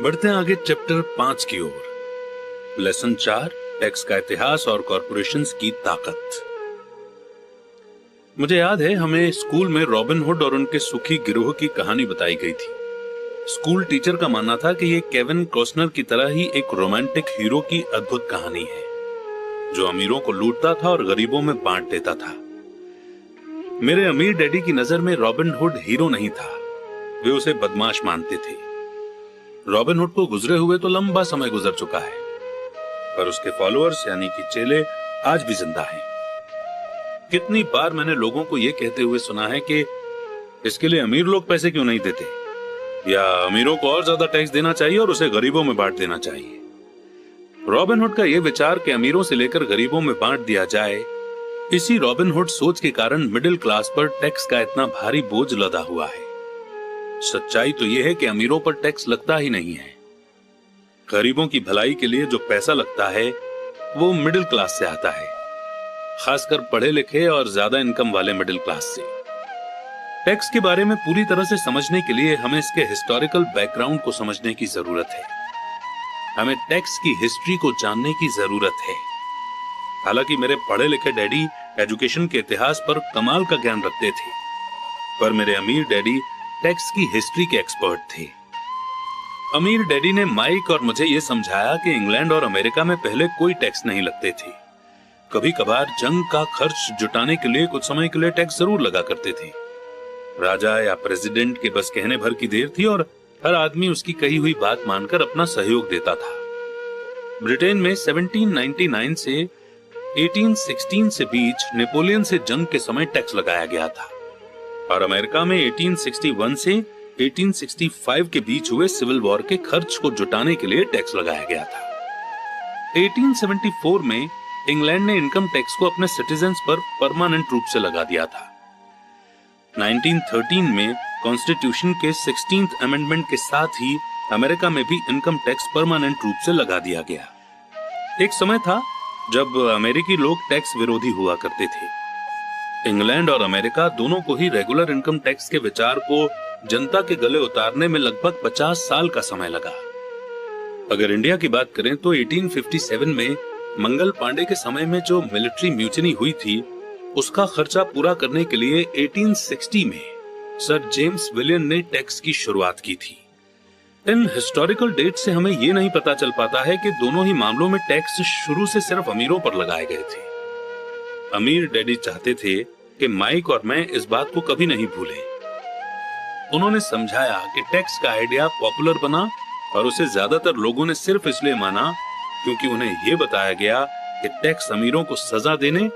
बढ़ते हैं आगे चैप्टर 5 की ओर। लेसन 4, टैक्स का इतिहास और कॉर्पोरेशंस की ताकत। मुझे याद है हमें स्कूल में रॉबिन हुड और उनके सुखी गिरोह की कहानी बताई गई थी। स्कूल टीचर का मानना था कि ये केविन कॉस्टनर की तरह ही एक रोमांटिक हीरो की अद्भुत कहानी है, जो अमीरों को लूटता था और गरीबों में बांट देता था। मेरे अमीर डैडी की नजर में रॉबिन हुड हीरो नहीं था, वे उसे बदमाश मानते थे। रॉबिन हुड को गुजरे हुए तो लंबा समय गुजर चुका है, पर उसके फॉलोअर्स यानी कि चेले आज भी जिंदा हैं। कितनी बार मैंने लोगों को यह कहते हुए सुना है कि इसके लिए अमीर लोग पैसे क्यों नहीं देते, या अमीरों को और ज्यादा टैक्स देना चाहिए और उसे गरीबों में बांट देना चाहिए। रॉबिन हुड का यह विचार कि अमीरों से लेकर गरीबों में बांट दिया जाए, इसी रॉबिन हुड सोच के कारण मिडिल क्लास पर टैक्स का इतना भारी बोझ लदा हुआ है। सच्चाई तो यह है कि अमीरों पर टैक्स लगता ही नहीं है। गरीबों की भलाई के लिए जो पैसा लगता है वो मिडिल क्लास से आता है, खासकर पढ़े लिखे और ज्यादा इनकम वाले मिडिल क्लास से। टैक्स के बारे में पूरी तरह से समझने के लिए हमें इसके हिस्टोरिकल बैकग्राउंड को समझने की जरूरत है। हमें टैक्स की हिस्ट्री को जानने की जरूरत है। हालांकि मेरे पढ़े लिखे डैडी एजुकेशन के इतिहास पर कमाल का ज्ञान रखते थे, पर मेरे अमीर डैडी टैक्स की हिस्ट्री के एक्सपर्ट थे। अमीर डैडी ने माइक और मुझे यह समझाया कि इंग्लैंड और अमेरिका में पहले कोई टैक्स नहीं लगते थे। कभी कभार जंग का खर्च जुटाने के लिए कुछ समय के लिए टैक्स जरूर लगा करते थे। राजा या प्रेसिडेंट के बस कहने भर की देर थी और हर आदमी उसकी कही हुई बात मानकर अपना सहयोग देता था। ब्रिटेन में 1799 से 1816 से बीच नेपोलियन से जंग के समय टैक्स लगाया गया था, और अमेरिका में 1861 से 1865 के बीच हुए सिविल वॉर के खर्च को जुटाने के लिए टैक्स लगाया गया था। 1874 में इंग्लैंड ने इनकम टैक्स को अपने सिटीजन्स पर परमानेंट रूप से लगा दिया था। 1913 में कॉन्स्टिट्यूशन के 16th अमेंडमेंट के साथ ही अमेरिका में भी इनकम टैक्स परमानेंट रूप से लगा दिया गया। एक समय था जब अमेरिकी लोग टैक्स विरोधी हुआ करते थे। इंग्लैंड और अमेरिका दोनों को ही रेगुलर इनकम टैक्स के विचार को जनता के गले उतारने में लगभग 50 साल का समय लगा। अगर इंडिया की बात करें तो 1857 में मंगल पांडे के समय में जो मिलिट्री म्यूटिनी हुई थी, उसका खर्चा पूरा करने के लिए 1860 में सर जेम्स विलियम ने टैक्स की शुरुआत की थी। इन हिस्टोरिकल डेट से हमें यह नहीं पता चल पाता है कि दोनों ही मामलों में टैक्स शुरू से सिर्फ अमीरों पर लगाए गए थे। अमीर डैडी चाहते थे कि माइक और मैं इस बात को कभी नहीं भूलें। उन्होंने समझाया कि टैक्स का आइडिया पॉपुलर बना और उसे ज्यादातर लोगों ने सिर्फ इसलिए माना क्योंकि उन्हें यह बताया गया कि टैक्स अमीरों को सजा देने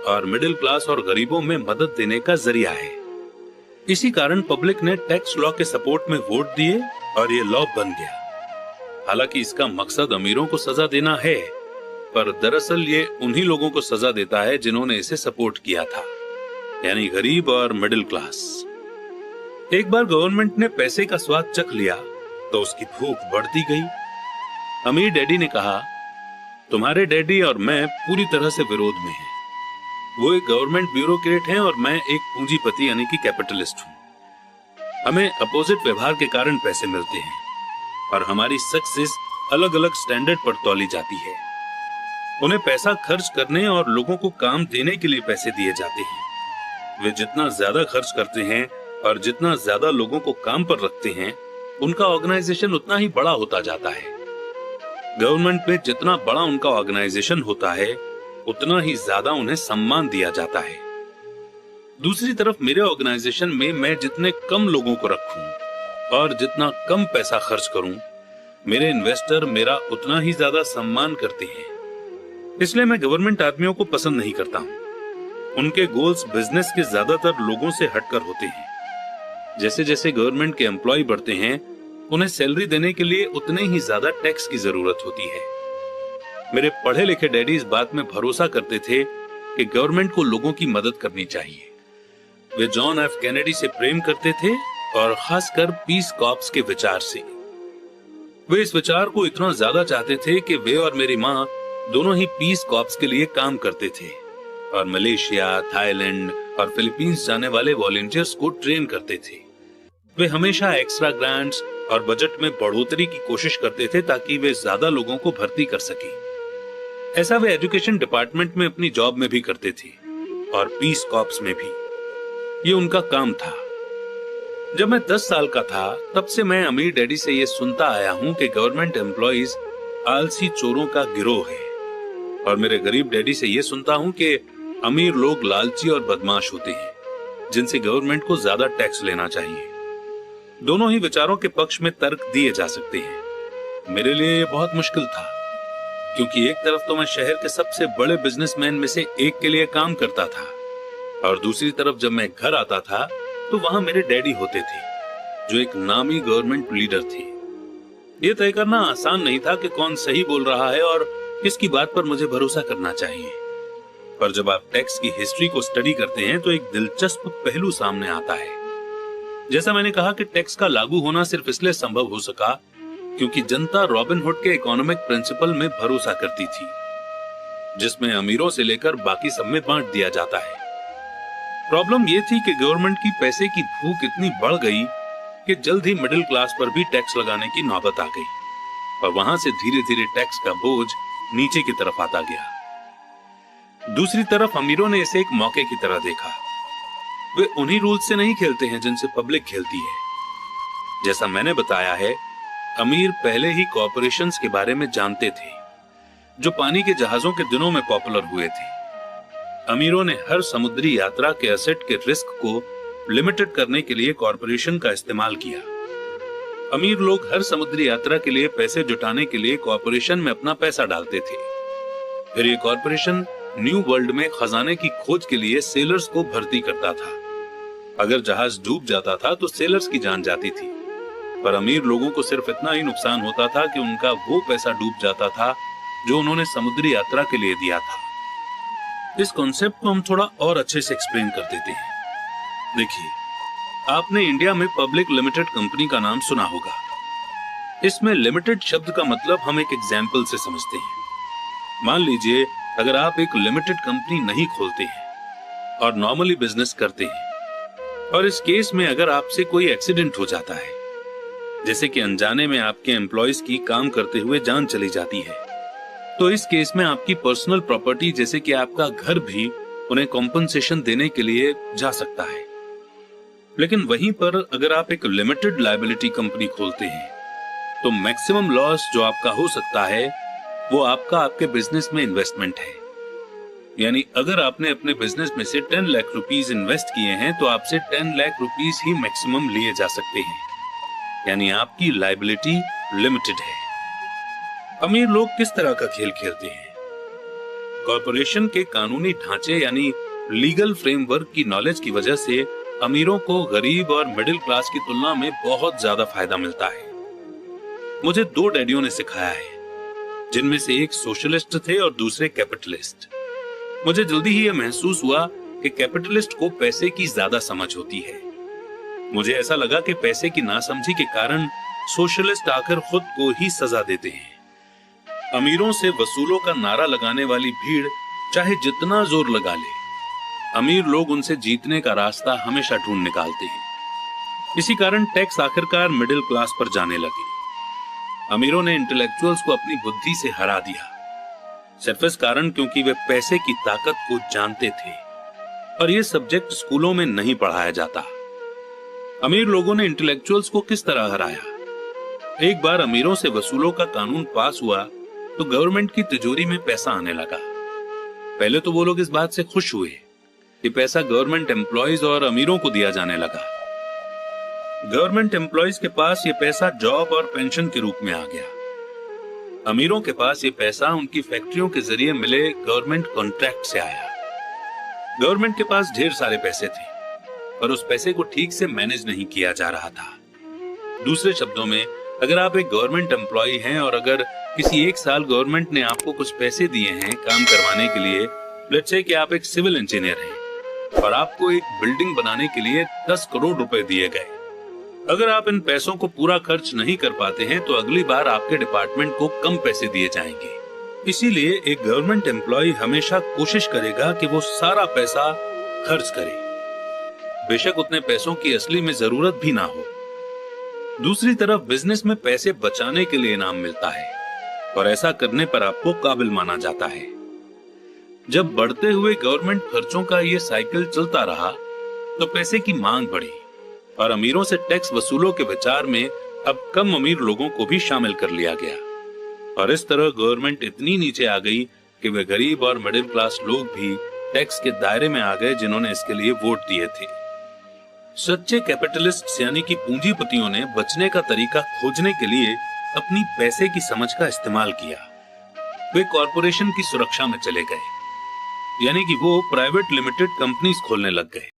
और मिडिल क्लास और गरीबों में मदद देने का जरिया है। इसी कारण पब्लिक ने टैक्स लॉ के सपोर्ट में वोट दिए और ये लॉ बन गया। हालांकि इसका मकसद अमीरों को सजा देना है, पर दरअसल ये उन्हीं लोगों को सजा देता है जिन्होंने इसे सपोर्ट किया था, यानी गरीब और मिडिल क्लास। एक बार गवर्नमेंट ने पैसे का स्वाद चख लिया तो उसकी भूख बढ़ती गई। अमीर डैडी ने कहा, तुम्हारे डैडी और मैं पूरी तरह से विरोध में हैं। वो एक गवर्नमेंट ब्यूरोक्रेट हैं और मैं एक पूंजीपति यानी कि कैपिटलिस्ट हूं। हमें अपोजिट व्यवहार के कारण पैसे मिलते हैं और हमारी सक्सेस अलग अलग स्टैंडर्ड पर तौली जाती है। उन्हें पैसा खर्च करने और लोगों को काम देने के लिए पैसे दिए जाते हैं। वे जितना ज्यादा खर्च करते हैं और जितना ज्यादा लोगों को काम पर रखते हैं, उनका ऑर्गेनाइजेशन उतना ही बड़ा होता जाता है। गवर्नमेंट में जितना बड़ा उनका ऑर्गेनाइजेशन होता है, उतना ही ज्यादा उन्हें सम्मान दिया जाता है। दूसरी तरफ मेरे ऑर्गेनाइजेशन में मैं जितने कम लोगों को रखूं और जितना कम पैसा खर्च करूं, मेरे इन्वेस्टर मेरा उतना ही ज्यादा सम्मान करते हैं। इसलिए मैं गवर्नमेंट आदमियों को पसंद नहीं करता हूं। उनके गोल्स बिजनेस के ज्यादातर लोगों से हटकर होते हैं। जैसे जैसे गवर्नमेंट के एम्प्लॉय बढ़ते हैं, उन्हें सैलरी देने के लिए उतने ही ज्यादा टैक्स की जरूरत होती है। मेरे पढ़े लिखे डैडी इस बात में भरोसा करते थे कि गवर्नमेंट को लोगों की मदद करनी चाहिए। वे जॉन एफ कैनेडी से प्रेम करते थे और खासकर पीस कॉर्प्स के विचार से। वे इस विचार को इतना ज्यादा चाहते थे कि वे और मेरी माँ दोनों ही पीस कॉर्प्स के लिए काम करते थे और मलेशिया, थाईलैंड और फिलीपींस जाने वाले वॉलंटियर्स को ट्रेन करते थे। वे हमेशा एक्स्ट्रा ग्रांट्स और बजट में बढ़ोतरी की कोशिश करते थे ताकि वे ज्यादा लोगों को भर्ती कर सके। ऐसा वे एजुकेशन डिपार्टमेंट में अपनी जॉब में भी करते थे और पीस कॉर्प्स में भी। ये उनका काम था। जब मैं 10 साल का था तब से मैं अमीर डैडी से ये सुनता आया हूं कि गवर्नमेंट एम्प्लॉइज आलसी चोरों का गिरोह है, और मेरे गरीब डैडी से ये सुनता हूं कि अमीर लोग लालची और बदमाश होते हैं जिनसे गवर्नमेंट को ज्यादा टैक्स लेना चाहिए। दोनों ही विचारों के पक्ष में तर्क दिए जा सकते हैं। मेरे लिए ये बहुत मुश्किल था, क्योंकि एक तरफ तो मैं शहर के सबसे बड़े बिजनेसमैन में से एक के लिए काम करता था, और दूसरी तरफ जब मैं घर आता था तो वहां मेरे डैडी होते थे जो एक नामी गवर्नमेंट लीडर थे। यह तय करना आसान नहीं था कि कौन सही बोल रहा है और किसकी बात पर मुझे भरोसा करना चाहिए। पर जब आप टैक्स की हिस्ट्री को स्टडी करते हैं तो एक दिलचस्प पहलू सामने आता है। जैसा मैंने कहा कि टैक्स का लागू होना सिर्फ इसलिए संभव हो सका क्योंकि जनता रॉबिनहुड के इकोनॉमिक प्रिंसिपल में भरोसा करती थी, जिसमें अमीरों से लेकर बाकी सब में बांट दिया जाता है। प्रॉब्लम यह थी कि गवर्नमेंट की पैसे की भूख इतनी बढ़ गई कि जल्द ही मिडिल क्लास पर भी टैक्स लगाने की नौबत आ गई, और वहां से धीरे धीरे टैक्स का बोझ नीचे की तरफ आता गया। दूसरी तरफ अमीरों ने इसे एक मौके की तरह देखा। वे उन्हीं रूल्स से नहीं खेलते हैं जिनसे पब्लिक खेलती है। जैसा मैंने बताया है, अमीर पहले ही कॉर्पोरेशंस के बारे में जानते थे जो पानी के जहाजों के दिनों में पॉपुलर हुए थे। अमीरों ने हर समुद्री यात्रा के एसेट के रिस्क को लिमिटेड करने के लिए कॉर्पोरेशन का इस्तेमाल किया। अमीर लोग हर समुद्री यात्रा के लिए पैसे जुटाने के लिए कॉर्पोरेशन में अपना पैसा डालते थे। फिर ये कॉर्पोरेशन न्यू वर्ल्ड में खजाने की खोज के लिए सेलर्स को भर्ती करता था। अगर जहाज डूब जाता था तो सेलर्स की जान जाती थी, पर अमीर लोगों को सिर्फ इतना ही नुकसान होता था कि उनका वो पैसा डूब जाता था जो उन्होंने समुद्री यात्रा के लिए दिया था। इस कॉन्सेप्ट को हम थोड़ा और अच्छे से एक्सप्लेन कर देते हैं। देखिए, आपने इंडिया में पब्लिक लिमिटेड कंपनी का नाम सुना होगा। इसमें लिमिटेड शब्द का मतलब हम एक एग्जाम्पल से समझते हैं। मान लीजिए अगर आप एक लिमिटेड कंपनी नहीं खोलते हैं और नॉर्मली बिजनेस करते हैं, और इस केस में अगर आपसे कोई एक्सीडेंट हो जाता है, जैसे कि अनजाने में आपके एम्प्लॉयज की काम करते हुए जान चली जाती है, तो इस केस में आपकी पर्सनल प्रॉपर्टी जैसे कि आपका घर भी उन्हें कॉम्पनसेशन देने के लिए जा सकता है। लेकिन वहीं पर अगर आप एक लिमिटेड लायबिलिटी कंपनी खोलते हैं तो मैक्सिमम लॉस जो आपका हो सकता है वो आपके बिजनेस में इन्वेस्टमेंट है। यानी अगर आपने अपने बिजनेस में से 10 लाख रुपीस इन्वेस्ट किए हैं तो आपसे 10 लाख रुपीस ही मैक्सिमम लिए जा सकते हैं, यानी आपकी लायबिलिटी लिमिटेड है। अमीर लोग किस तरह का खेल खेलते हैं? कॉर्पोरेशन के कानूनी ढांचे यानी लीगल फ्रेमवर्क की नॉलेज की वजह से अमीरों को गरीब और मिडिल क्लास की तुलना में बहुत ज्यादा फायदा मिलता है। मुझे 2 डैडियों ने सिखाया है, जिनमें से एक सोशलिस्ट थे और दूसरे कैपिटलिस्ट। मुझे जल्दी ही यह महसूस हुआ कि कैपिटलिस्ट को पैसे की ज्यादा समझ होती है। मुझे ऐसा लगा कि पैसे की नासमझी के कारण सोशलिस्ट आकर खुद को ही सजा देते हैं। अमीरों से वसूलों का नारा लगाने वाली भीड़ चाहे जितना जोर लगा ले, अमीर लोग उनसे जीतने का रास्ता हमेशा ढूंढ निकालते हैं। इसी कारण टैक्स आखिरकार मिडिल क्लास पर जाने लगे। अमीरों ने इंटेलेक्चुअल्स को अपनी बुद्धि से हरा दिया, सिर्फ इस कारण क्योंकि वे पैसे की ताकत को जानते थे, और यह सब्जेक्ट स्कूलों में नहीं पढ़ाया जाता। अमीर लोगों ने इंटेलेक्चुअल्स को किस तरह हराया? एक बार अमीरों से वसूलों का कानून पास हुआ तो गवर्नमेंट की तिजोरी में पैसा आने लगा। पहले तो वो लोग इस बात से खुश हुए कि पैसा गवर्नमेंट एम्प्लॉयज और अमीरों को दिया जाने लगा। गवर्नमेंट एम्प्लॉयज के पास ये पैसा जॉब और पेंशन के रूप में आ गया। अमीरों के पास ये पैसा उनकी फैक्ट्रियों के जरिए मिले गवर्नमेंट कॉन्ट्रैक्ट से आया। गवर्नमेंट के पास ढेर सारे पैसे थे, पर उस पैसे को ठीक से मैनेज नहीं किया जा रहा था। दूसरे शब्दों में, अगर आप एक गवर्नमेंट एम्प्लॉय हैं और अगर किसी एक साल गवर्नमेंट ने आपको कुछ पैसे दिए हैं काम करवाने के लिए, लेट्स से कि आप एक सिविल इंजीनियर हैं और आपको एक बिल्डिंग बनाने के लिए 10 करोड़ रुपए दिए गए। अगर आप इन पैसों को पूरा खर्च नहीं कर पाते हैं तो अगली बार आपके डिपार्टमेंट को कम पैसे दिए जाएंगे। इसीलिए एक गवर्नमेंट एम्प्लॉय हमेशा कोशिश करेगा कि वो सारा पैसा खर्च करे, बेशक उतने पैसों की असली में जरूरत भी ना हो। दूसरी तरफ बिजनेस में पैसे बचाने के लिए इनाम मिलता है और ऐसा करने पर आपको काबिल माना जाता है। जब बढ़ते हुए गवर्नमेंट खर्चों का ये साइकिल चलता रहा तो पैसे की मांग बढ़ी और अमीरों से टैक्स वसूलों के विचार में अब कम अमीर लोगों को भी शामिल कर लिया गया और इस तरह गवर्नमेंट इतनी नीचे आ गई कि वे गरीब और मिडिल क्लास लोग भी टैक्स के दायरे में आ गए जिन्होंने इसके लिए वोट दिए थे। सच्चे कैपिटलिस्ट यानी कि पूंजीपतियों ने बचने का तरीका खोजने के लिए अपनी पैसे की समझ का इस्तेमाल किया। वे कॉरपोरेशन की सुरक्षा में चले गए, यानी कि वो प्राइवेट लिमिटेड कंपनीज खोलने लग गए